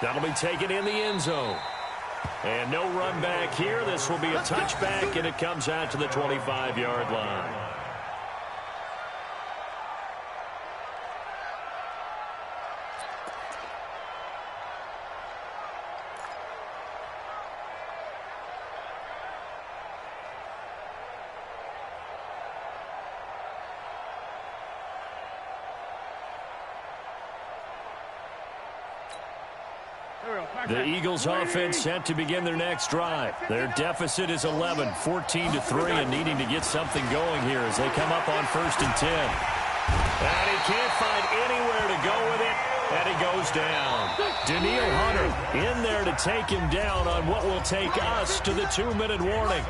That'll be taken in the end zone. And no run back here. This will be a touchback, and it comes out to the 25-yard line. The Eagles offense set to begin their next drive. Their deficit is 11, 14-3, and needing to get something going here as they come up on 1st and 10. And he can't find anywhere to go with it, and he goes down. Daniil Hunter in there to take him down on what will take us to the 2-minute warning.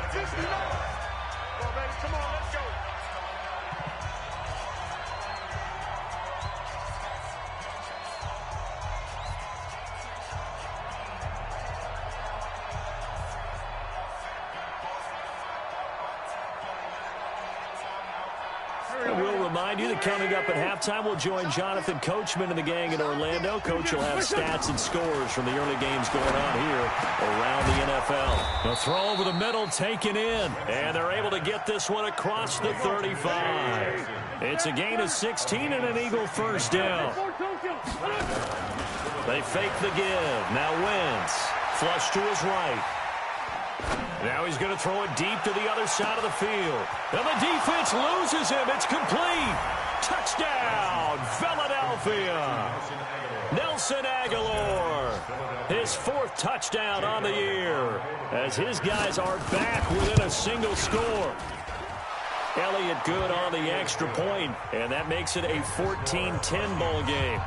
Coming up at halftime, we'll join Jonathan Coachman and the gang in Orlando. Coach will have stats and scores from the early games going on here around the NFL. The throw over the middle taken in, and they're able to get this one across the 35. It's a gain of 16 and an Eagle first down. They fake the give. Now Wentz, flush to his right. Now he's going to throw it deep to the other side of the field. And the defense loses him. It's complete. Touchdown, Philadelphia. Nelson Aguilar, his 4th touchdown on the year, as his guys are back within a single score. Elliott good on the extra point, and that makes it a 14-10 ball game.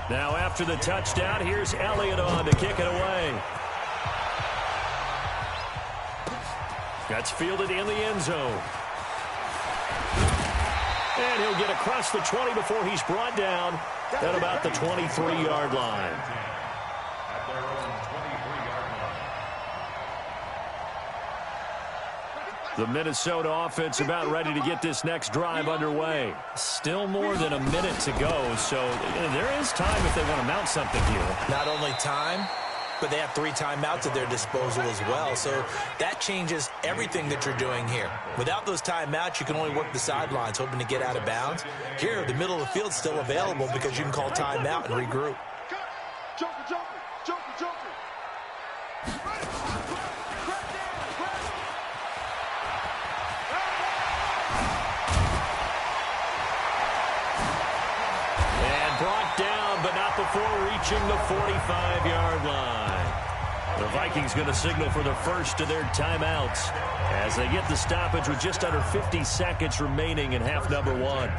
Now after the touchdown, here's Elliott on to kick it away. That's fielded in the end zone. And he'll get across the 20 before he's brought down at about the 23-yard line. The Minnesota offense about ready to get this next drive underway. Still more than a minute to go, so there is time if they want to mount something here. Not only time, but they have 3 timeouts at their disposal as well, so that changes everything that you're doing here. Without those timeouts, you can only work the sidelines, hoping to get out of bounds. Here, the middle of the field's still available because you can call timeout and regroup. Before reaching the 45-yard line. The Vikings going to signal for the first of their timeouts as they get the stoppage with just under 50 seconds remaining in half number 1.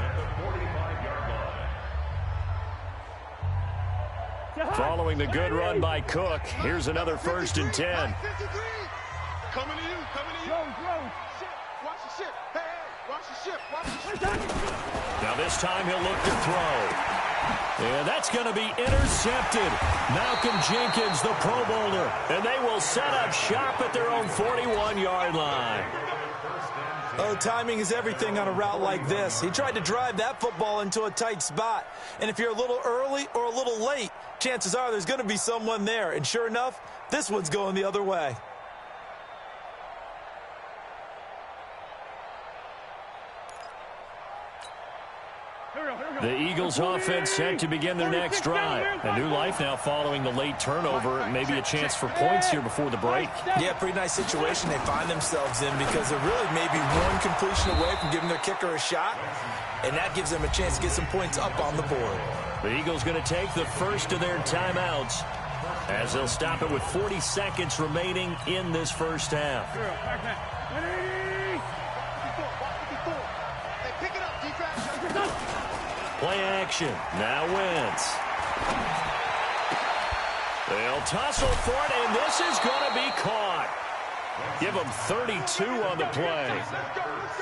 Following the good run by Cook, here's another 1st and 10. Coming to you, coming to you. Watch the ship. Hey, watch the ship. Watch the ship. Now this time he'll look to throw. And that's going to be intercepted. Malcolm Jenkins, the Pro Bowler. And they will set up shop at their own 41-yard line. Oh, timing is everything on a route like this. He tried to drive that football into a tight spot. And if you're a little early or a little late, chances are there's going to be someone there. And sure enough, this one's going the other way. The Eagles offense set to begin their next drive. A new life now following the late turnover. Maybe a chance for points here before the break. Yeah, pretty nice situation they find themselves in because they're really maybe one completion away from giving their kicker a shot. And that gives them a chance to get some points up on the board. The Eagles going to take the first of their timeouts as they'll stop it with 40 seconds remaining in this first half. Play action. Now Wentz. They'll tussle for it, and this is going to be caught. Give them 32 on the play.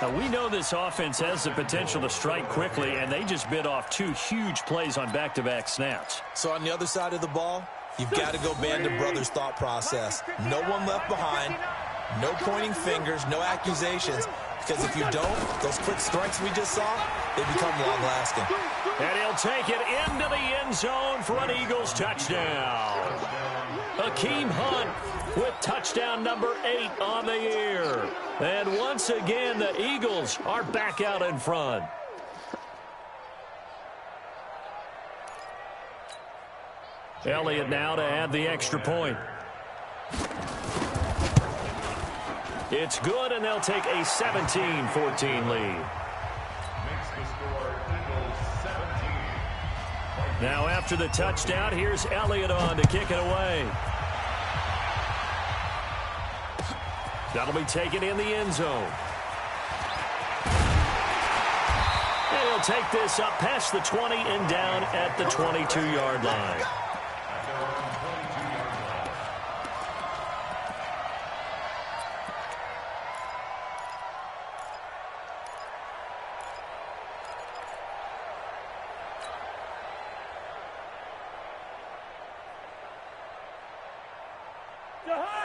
Now, we know this offense has the potential to strike quickly, and they just bit off 2 huge plays on back-to-back snaps. So on the other side of the ball, you've got to go Band of Brothers thought process. No one left behind. No pointing fingers, no accusations, because if you don't, those quick strikes we just saw, they become long-lasting. And he'll take it into the end zone for an Eagles touchdown. Hakeem Hunt with touchdown number 8 on the year. And once again, the Eagles are back out in front. Elliott now to add the extra point. It's good, and they'll take a 17-14 lead. Now after the touchdown, here's Elliott on to kick it away. That'll be taken in the end zone. And he'll take this up past the 20 and down at the 22-yard line.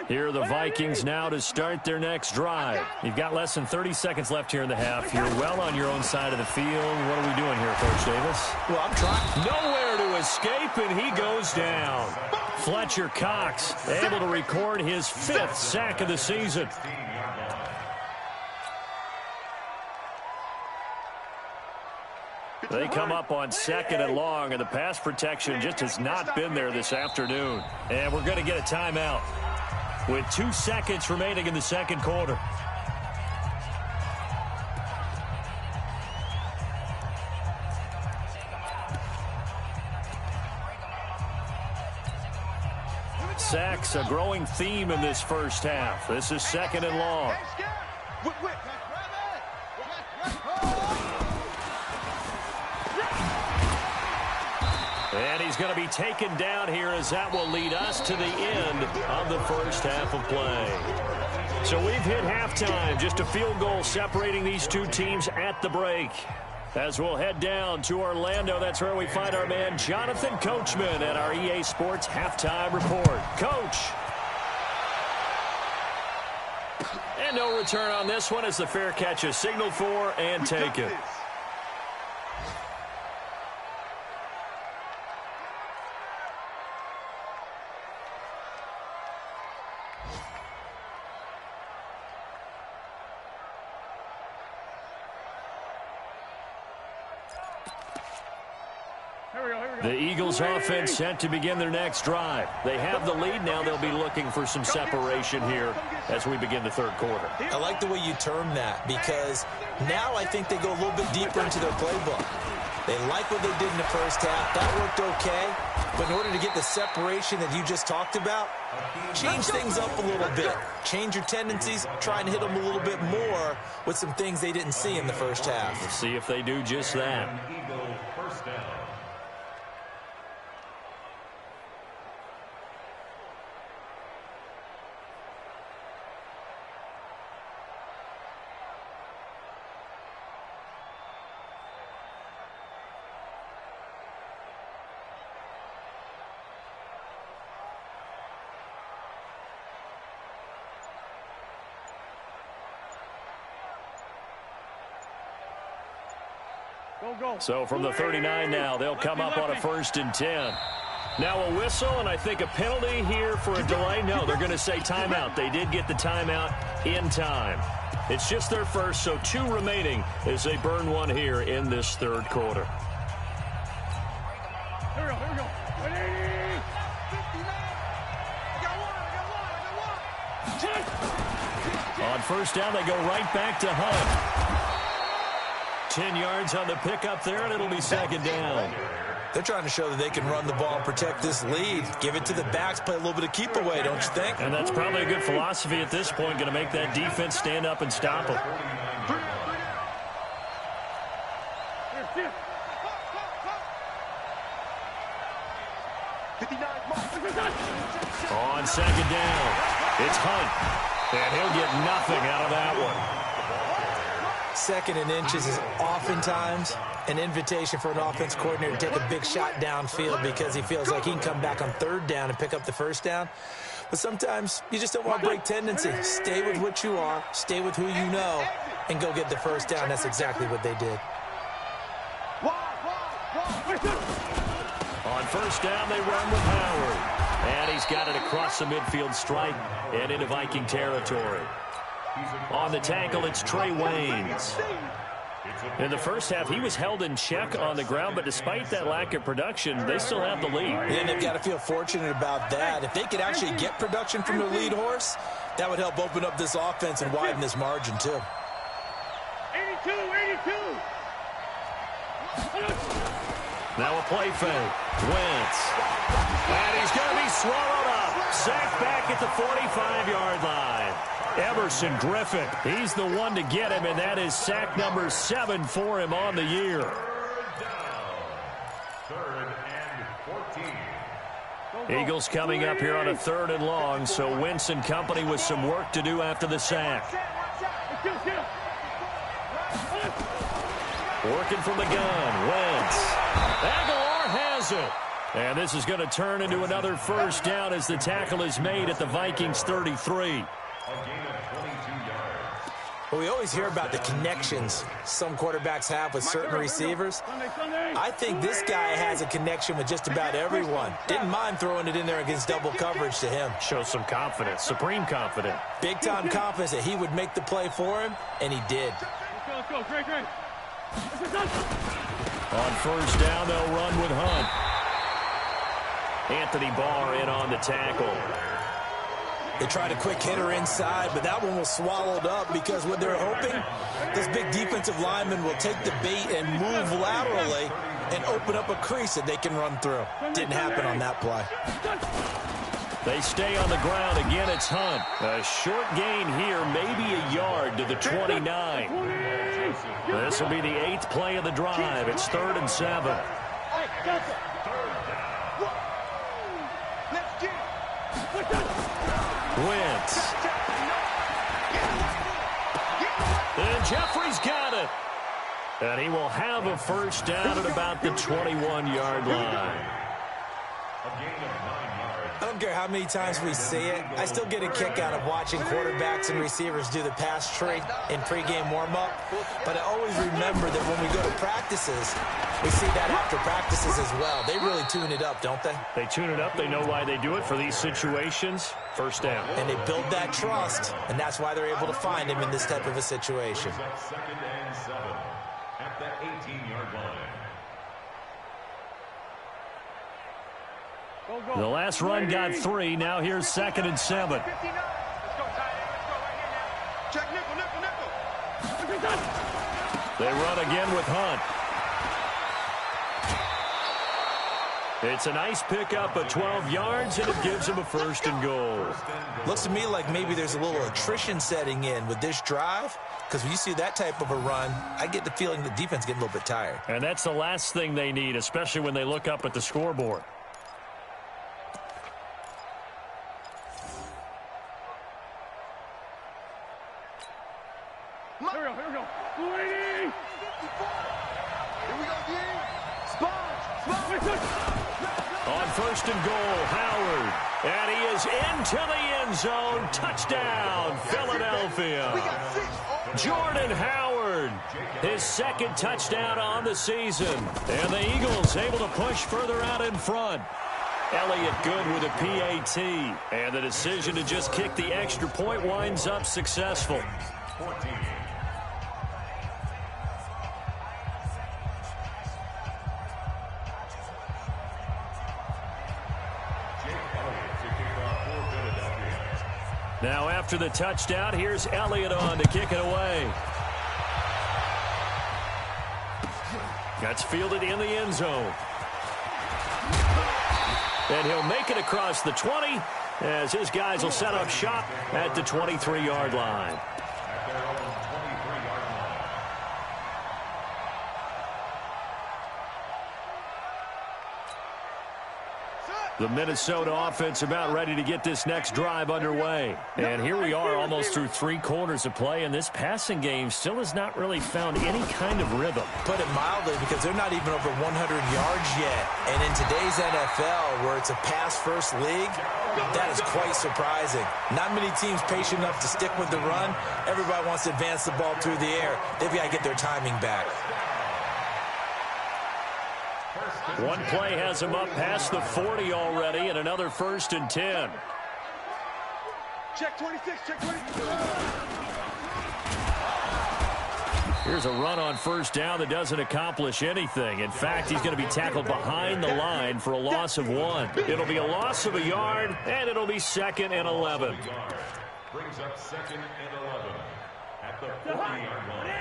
Here are the Vikings now to start their next drive. You've got less than 30 seconds left here in the half. You're well on your own side of the field. What are we doing here, Coach Davis? Well, I'm trying. Nowhere to escape, and he goes down. Fletcher Cox able to record his 5th sack of the season. They come up on 2nd and long, and the pass protection just has not been there this afternoon. And we're going to get a timeout with 2 seconds remaining in the second quarter. Sacks, a growing theme in this first half. This is 2nd and long. And he's going to be taken down here, as that will lead us to the end of the first half of play. So we've hit halftime, just a field goal separating these two teams at the break. As we'll head down to Orlando, that's where we find our man Jonathan Coachman at our EA Sports Halftime Report. Coach. And no return on this one as the fair catch is signaled for and taken. The Eagles offense set to begin their next drive. They have the lead now. They'll be looking for some separation here as we begin the third quarter. I like the way you term that, because now I think they go a little bit deeper into their playbook. They like what they did in the first half. That worked okay. But in order to get the separation that you just talked about, change things up a little bit. Change your tendencies. Try and hit them a little bit more with some things they didn't see in the first half. Let's see if they do just that. So from the 39 now, they'll come up on a 1st and 10. Now a whistle, and I think a penalty here for a delay. No, they're going to say timeout. They did get the timeout in time. It's just their first, so 2 remaining as they burn one here in this third quarter. Here we go. On 1st down, they go right back to Hunt. 10 yards on the pickup there, and it'll be 2nd down. They're trying to show that they can run the ball and protect this lead. Give it to the backs, play a little bit of keep away, don't you think? And that's probably a good philosophy at this point, going to make that defense stand up and stop them. On 2nd down, it's Hunt, and he'll get nothing out of that one. 2nd and inches is oftentimes an invitation for an offense coordinator to take a big shot downfield because he feels like he can come back on 3rd down and pick up the 1st down. But sometimes you just don't want to break tendency. Stay with what you are, stay with who you know, and go get the first down. That's exactly what they did. On first down, they run with Howard. And he's got it across the midfield stripe and into Viking territory. On the tackle, it's Trey Waynes. In the first half, he was held in check on the ground, but despite that lack of production, they still have the lead. And they've got to feel fortunate about that. If they could actually get production from their lead horse, that would help open up this offense and widen this margin, too. 82. Now a play fake. Wentz. And he's going to be swallowed up. Sacked back at the 45-yard line. Emerson Griffin, he's the one to get him, and that is sack number 7 for him on the year. Third and 14. Eagles coming up here on a 3rd and long, so Wentz and company with some work to do after the sack. Working from the gun, Wentz. Aguilar has it. And this is going to turn into another first down as the tackle is made at the Vikings 33. Well, we always hear about the connections some quarterbacks have with certain receivers. I think this guy has a connection with just about everyone. Didn't mind throwing it in there against double coverage to him. Shows some confidence, supreme confidence. Big-time confidence that he would make the play for him, and he did. Let's go. Great. On first down, they'll run with Hunt. Anthony Barr in on the tackle. They tried a quick hitter inside, but that one was swallowed up because what they're hoping, this big defensive lineman will take the bait and move laterally and open up a crease that they can run through. Didn't happen on that play. They stay on the ground. Again, it's Hunt. A short gain here, maybe a yard to the 29. This will be the 8th play of the drive. It's 3rd and 7. Wentz. And Jeffrey's got it. And he will have a first down at about the 21-yard line. I don't care how many times we see it. I still get a kick out of watching quarterbacks and receivers do the pass tree in pregame warm-up. But I always remember that when we go to practices, we see that after practices as well. They really tune it up, don't they? They tune it up. They know why they do it for these situations. First down. And they build that trust, and that's why they're able to find him in this type of a situation. 2nd and 7 at the 18-yard line. The last run got 3. Now here's 2nd and 7. Let's go, tight end. Let's go right here now. Check nickel. They run again with Hunt. It's a nice pickup of 12 yards, and it gives him a 1st and goal. Looks to me like maybe there's a little attrition setting in with this drive, because when you see that type of a run, I get the feeling the defense getting a little bit tired. And that's the last thing they need, especially when they look up at the scoreboard. Here we go. 40. Here we go, D. Spot. On 1st and goal, Howard. And he is into the end zone. Touchdown, Philadelphia. Jordan Howard, his 2nd touchdown on the season. And the Eagles able to push further out in front. Elliott good with a PAT. And the decision to just kick the extra point winds up successful. 14. Now after the touchdown, here's Elliott on to kick it away. That's fielded in the end zone. And he'll make it across the 20 as his guys will set up shop at the 23-yard line. The Minnesota offense about ready to get this next drive underway. And here we are almost through 3 quarters of play, and this passing game still has not really found any kind of rhythm. Put it mildly, because they're not even over 100 yards yet. And in today's NFL, where it's a pass-first league, That is quite surprising. Not many teams patient enough to stick with the run. Everybody wants to advance the ball through the air. They've got to get their timing back. One play has him up past the 40 already, and another 1st and 10. Check 26, check 26. Here's a run on 1st down that doesn't accomplish anything. In fact, he's going to be tackled behind the line for a loss of 1. It'll be a loss of a yard, and it'll be 2nd and 11. Brings up 2nd and 11 at the 40-yard line.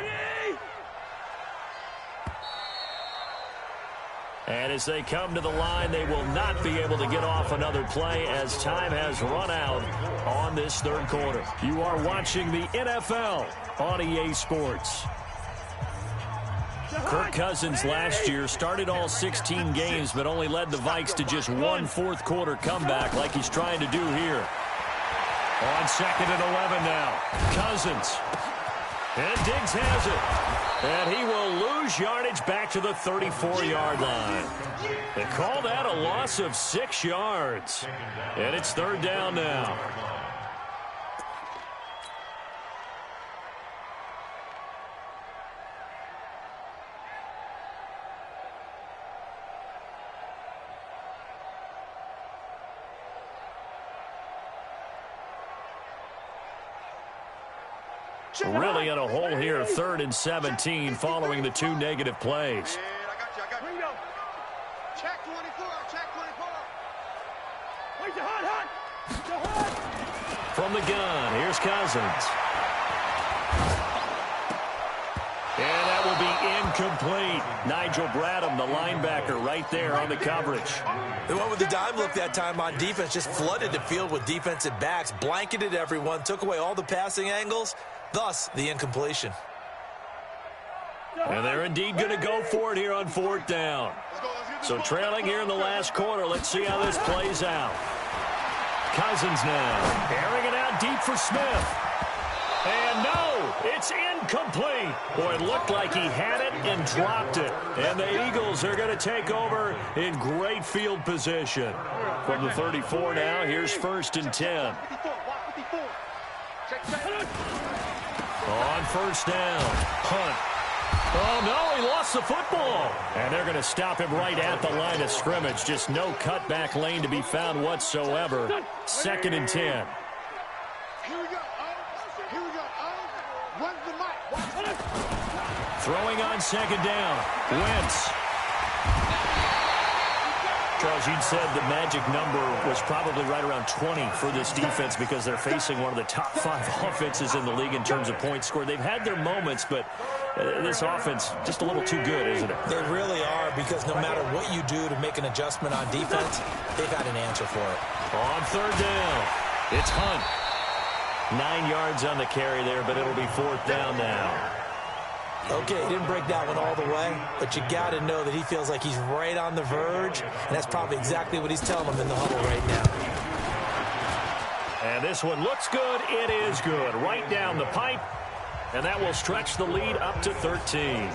And as they come to the line, they will not be able to get off another play as time has run out on this 3rd quarter. You are watching the NFL on EA Sports. Kirk Cousins last year started all 16 games but only led the Vikes to just one 4th quarter comeback like he's trying to do here. On 2nd and 11 now. Cousins. And Diggs has it. And he will lose yardage back to the 34-yard line. They call that a loss of 6 yards. And it's 3rd down now. Really in a hole here, 3rd and 17 following the 2 negative plays. I got you. Check 24, check 24. From the gun, here's Cousins. And that will be incomplete. Nigel Bradham, the linebacker, right there on the coverage. They went with the dime look that time on defense, just flooded the field with defensive backs, blanketed everyone, took away all the passing angles. Thus, the incompletion. And they're indeed going to go for it here on 4th down. So trailing here in the last quarter, let's see how this plays out. Cousins now, airing it out deep for Smith. And no, it's incomplete. Boy, it looked like he had it and dropped it. And the Eagles are going to take over in great field position. From the 34 now, here's 1st and 10. On 1st down, Hunt. Oh, no, he lost the football. And they're going to stop him right at the line of scrimmage. Just no cutback lane to be found whatsoever. 2nd and 10. Here we go. Here we go. Run the mic. Throwing on 2nd down. Wentz. Charles, you'd said the magic number was probably right around 20 for this defense because they're facing one of the top 5 offenses in the league in terms of points scored. They've had their moments, but this offense just a little too good, isn't it? They really are, because no matter what you do to make an adjustment on defense, they've got an answer for it. On 3rd down, it's Hunt. 9 yards on the carry there, but it'll be 4th down now. Okay, he didn't break that one all the way, but you got to know that he feels like he's right on the verge, and that's probably exactly what he's telling them in the huddle right now. And this one looks good. It is good. Right down the pipe, and that will stretch the lead up to 13.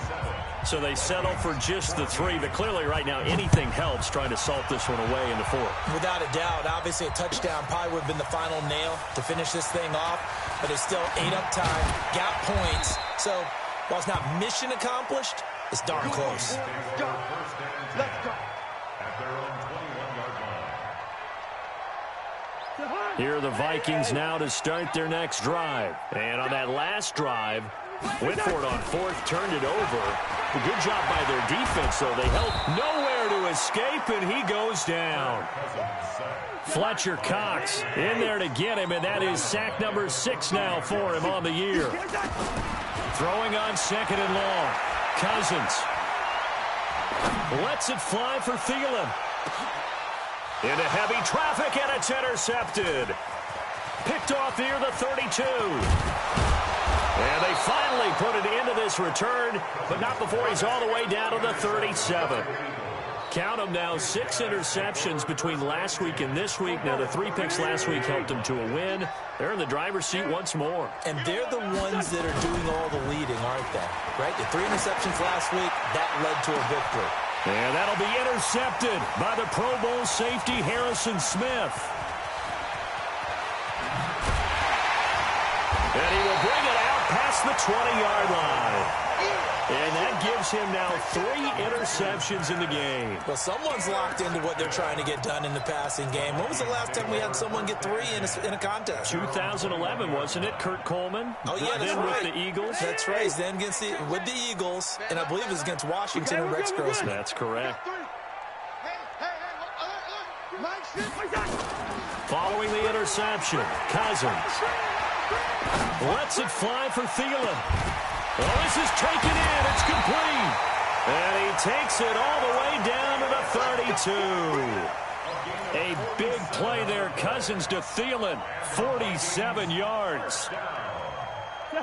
So they settle for just the 3, but clearly right now anything helps trying to salt this one away in the 4th. Without a doubt, obviously a touchdown probably would have been the final nail to finish this thing off, but it's still ate up time, got points, so while it's not mission accomplished, it's darn close. Let's go. At their own 21-yard line. Here are the Vikings now to start their next drive. And on that last drive, went for it on 4th, turned it over. A good job by their defense, though. They held nowhere to escape, and he goes down. Fletcher Cox in there to get him, and that is sack number 6 now for him on the year. Throwing on 2nd and long. Cousins lets it fly for Thielen. Into heavy traffic, and it's intercepted. Picked off near the 32. And they finally put it into this return, but not before he's all the way down to the 37. Count them now, 6 interceptions between last week and this week. Now, the 3 picks last week helped them to a win. They're in the driver's seat once more. And they're the ones that are doing all the leading, aren't they? Right? The 3 interceptions last week, that led to a victory. And that'll be intercepted by the Pro Bowl safety Harrison Smith. And he will bring it out past the 20-yard line. And that gives him now 3 interceptions in the game. Well, someone's locked into what they're trying to get done in the passing game. When was the last time we had someone get 3 in a contest? 2011, wasn't it, Kurt Coleman? Oh, yeah, that's then right. with the Eagles. That's right. Then with the Eagles, and I believe it was against Washington and Rex Grossman. That's correct. Following the interception, Cousins lets it fly for Thielen. Well, this is taken in. It's complete. And he takes it all the way down to the 32. A big play there. Cousins to Thielen. 47 yards.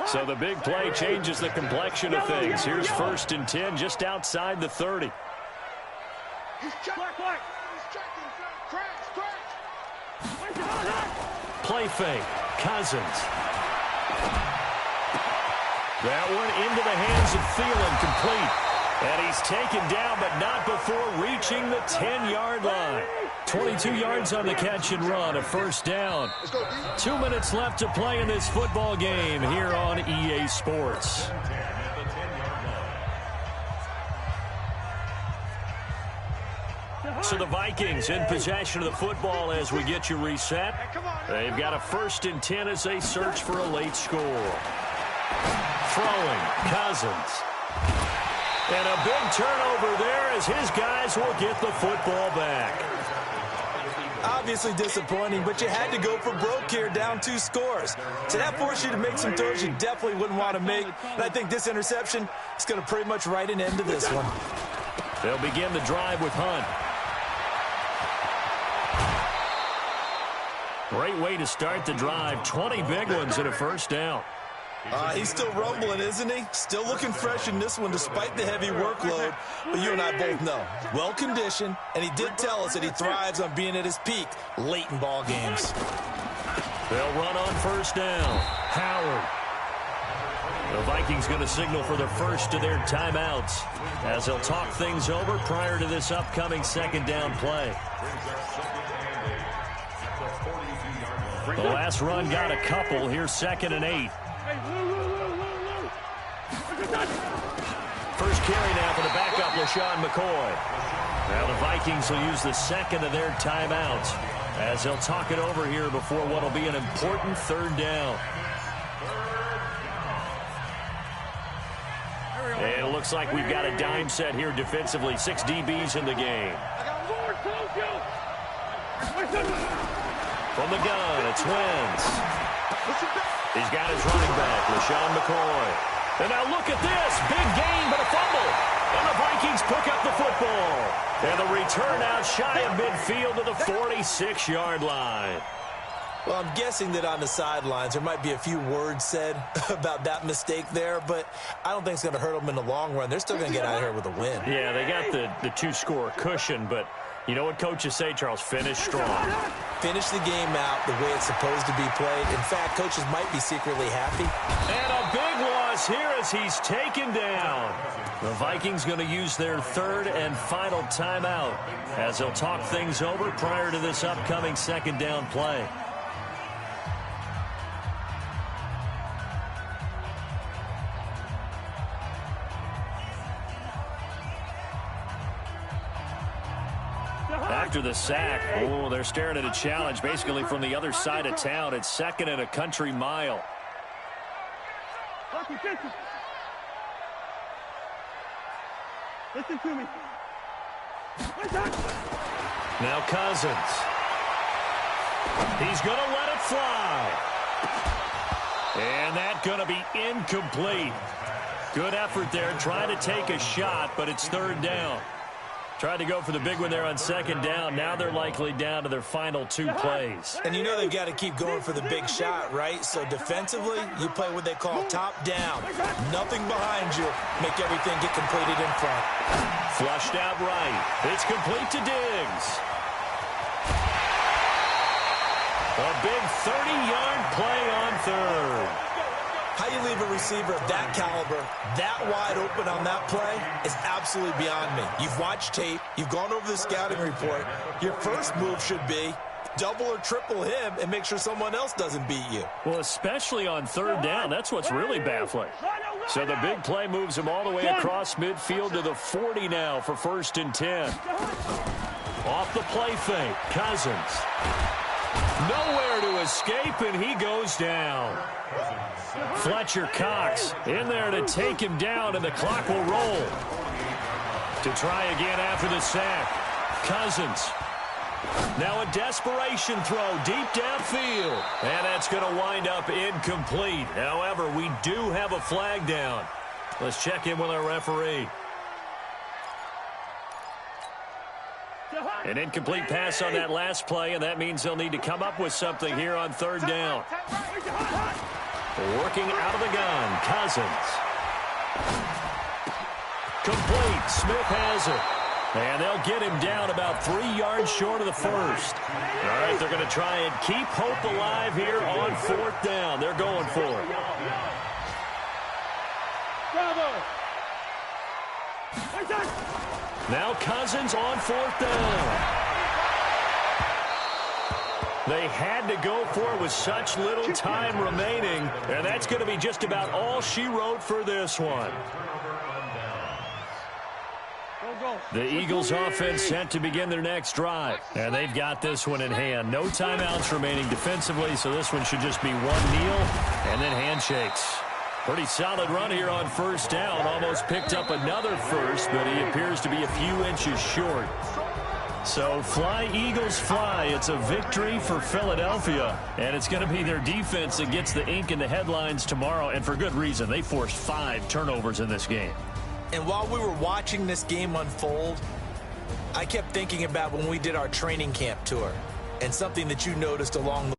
So the big play changes the complexion of things. Here's 1st and 10 just outside the 30. Play fake. Cousins. That one into the hands of Thielen, complete. And he's taken down, but not before reaching the 10-yard line. 22 yards on the catch and run, a 1st down. 2 minutes left to play in this football game here on EA Sports. So the Vikings in possession of the football as we get you reset. They've got a 1st and 10 as they search for a late score. Throwing, Cousins. And a big turnover there as his guys will get the football back. Obviously disappointing, but you had to go for broke here, down 2 scores. So that forced you to make some throws you definitely wouldn't want to make. And I think this interception is going to pretty much write an end to this one. They'll begin the drive with Hunt. Great way to start the drive. 20 big ones and a 1st down. He's still rumbling, isn't he? Still looking fresh in this one despite the heavy workload. But you and I both know, well-conditioned, and he did tell us that he thrives on being at his peak late in ball games. They'll run on 1st down. Howard. The Vikings going to signal for the first of their timeouts as they'll talk things over prior to this upcoming 2nd down play. The last run got a couple. Here's 2nd and 8. First carry now for the backup, LaShawn McCoy. Now the Vikings will use the 2nd of their timeouts as they'll talk it over here before what will be an important 3rd down. And it looks like we've got a dime set here defensively. 6 DBs in the game. From the gun, it's Wentz. He's got his running back, LaShawn McCoy. And now look at this. Big gain, but a fumble. And the Vikings pick up the football. And the return out shy of midfield to the 46-yard line. Well, I'm guessing that on the sidelines there might be a few words said about that mistake there, but I don't think it's going to hurt them in the long run. They're still going to get out of here with a win. Yeah, they got the 2-score cushion, but you know what coaches say, Charles? Finish strong. Finish the game out the way it's supposed to be played. In fact, coaches might be secretly happy. And a big loss here as he's taken down. The Vikings going to use their 3rd and final timeout as they'll talk things over prior to this upcoming 2nd down play. After the sack, they're staring at a challenge basically from the other side of town. It's 2nd and a country mile. Listen to me. Now Cousins. He's going to let it fly. And that's going to be incomplete. Good effort there, trying to take a shot, but it's 3rd down. Tried to go for the big one there on 2nd down. Now they're likely down to their final 2 plays. And you know they've got to keep going for the big shot, right? So defensively, you play what they call top down. Nothing behind you. Make everything get completed in front. Flushed out right. It's complete to Diggs. A big 30-yard play on 3rd. How you leave a receiver of that caliber, that wide open on that play is absolutely beyond me. You've watched tape. You've gone over the scouting report. Your first move should be double or triple him and make sure someone else doesn't beat you. Well, especially on third down. That's what's really baffling. So the big play moves him all the way across midfield to the 40 now for 1st and 10. Off the play fake, Cousins. Nowhere to escape, and he goes down. Fletcher Cox in there to take him down, and the clock will roll. To try again after the sack. Cousins. Now a desperation throw deep downfield. And that's going to wind up incomplete. However, we do have a flag down. Let's check in with our referee. An incomplete pass on that last play, and that means they'll need to come up with something here on third down. Working out of the gun, Cousins. Complete. Smith has it. And they'll get him down about 3 yards short of the first. All right, they're going to try and keep hope alive here on 4th down. They're going for it. Now Cousins on 4th down. They had to go for it with such little time remaining, and that's going to be just about all she wrote for this one. The Eagles offense set to begin their next drive, and they've got this one in hand. No timeouts remaining defensively, so this one should just be one kneel and then handshakes. Pretty solid run here on 1st down. Almost picked up another first, but he appears to be a few inches short. So fly, Eagles, fly. It's a victory for Philadelphia, and it's going to be their defense that gets the ink in the headlines tomorrow, and for good reason. They forced 5 turnovers in this game. And while we were watching this game unfold, I kept thinking about when we did our training camp tour and something that you noticed along the